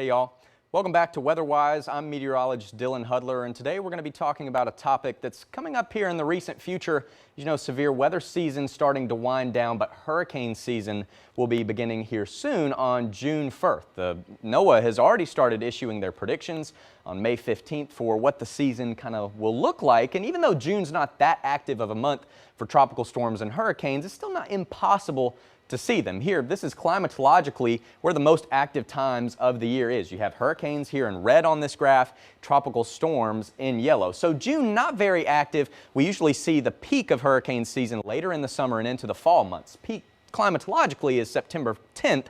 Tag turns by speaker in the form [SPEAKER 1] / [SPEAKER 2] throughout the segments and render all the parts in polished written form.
[SPEAKER 1] Hey y'all, welcome back to WeatherWise. I'm meteorologist Dylan Hudler, and today we're going to be talking about a topic that's coming up here in the recent future. You know, severe weather season starting to wind down, but hurricane season will be beginning here soon on June 1st. NOAA has already started issuing their predictions on May 15th for what the season kind of will look like. And even though June's not that active of a month for tropical storms and hurricanes, it's still not impossible to see them. Here, this is climatologically where the most active times of the year is. You have hurricanes here in red on this graph, tropical storms in yellow. So June, not very active. We usually see the peak of hurricane season later in the summer and into the fall months. Peak climatologically is September 10th.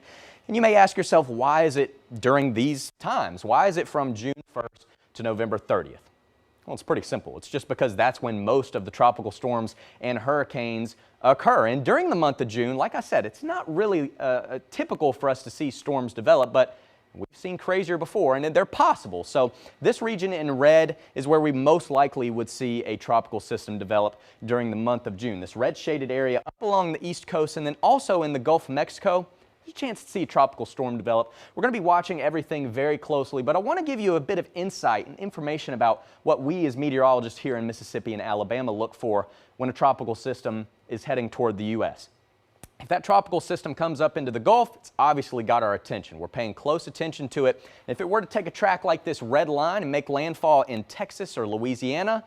[SPEAKER 1] And you may ask yourself, why is it during these times? Why is it from June 1st to November 30th? Well, it's pretty simple. It's just because that's when most of the tropical storms and hurricanes occur. And during the month of June, like I said, it's not really typical for us to see storms develop, but we've seen crazier before, and they're possible. So this region in red is where we most likely would see a tropical system develop during the month of June. This red shaded area up along the east coast and then also in the Gulf of Mexico. There's a chance to see a tropical storm develop. We're going to be watching everything very closely, but I want to give you a bit of insight and information about what we as meteorologists here in Mississippi and Alabama look for when a tropical system is heading toward the U.S. If that tropical system comes up into the Gulf, it's obviously got our attention. We're paying close attention to it. If it were to take a track like this red line and make landfall in Texas or Louisiana,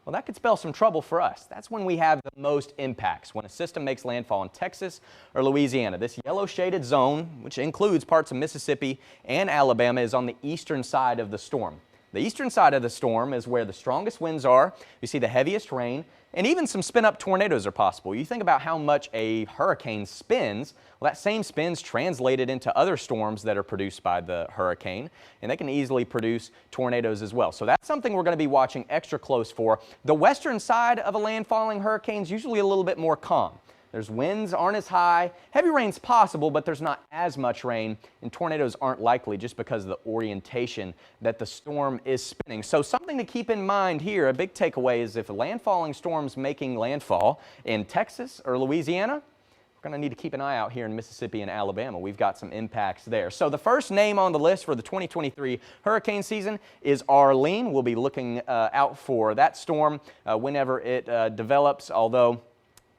[SPEAKER 1] well, that could spell some trouble for us. That's when we have the most impacts, when a system makes landfall in Texas or Louisiana. This yellow shaded zone, which includes parts of Mississippi and Alabama, is on the eastern side of the storm. The eastern side of the storm is where the strongest winds are. You see the heaviest rain, and even some spin-up tornadoes are possible. You think about how much a hurricane spins. Well, that same spin's translated into other storms that are produced by the hurricane, and they can easily produce tornadoes as well. So that's something we're going to be watching extra close for. The western side of a landfalling hurricane is usually a little bit more calm. There's winds aren't as high. Heavy rain's possible, but there's not as much rain, and tornadoes aren't likely just because of the orientation that the storm is spinning. So something to keep in mind here, a big takeaway is if a landfalling storm's making landfall in Texas or Louisiana, we're going to need to keep an eye out here in Mississippi and Alabama. We've got some impacts there. So the first name on the list for the 2023 hurricane season is Arlene. We'll be looking out for that storm whenever it develops, although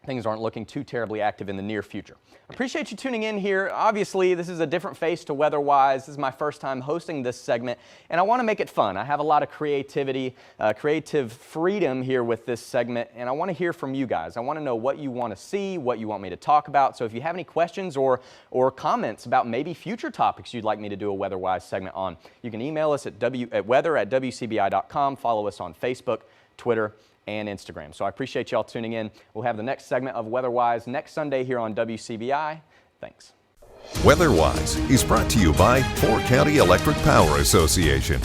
[SPEAKER 1] things aren't looking too terribly active in the near future. Appreciate you tuning in here. Obviously, this is a different face to WeatherWise. This is my first time hosting this segment, and I want to make it fun. I have a lot of creativity, creative freedom here with this segment, and I want to hear from you guys. I want to know what you want to see, what you want me to talk about. So if you have any questions or comments about maybe future topics you'd like me to do a WeatherWise segment on, you can email us at weather@wcbi.com. Follow us on Facebook, Twitter, and Instagram. So I appreciate y'all tuning in. We'll have the next segment of WeatherWise next Sunday here on WCBI. Thanks.
[SPEAKER 2] WeatherWise is brought to you by Four County Electric Power Association.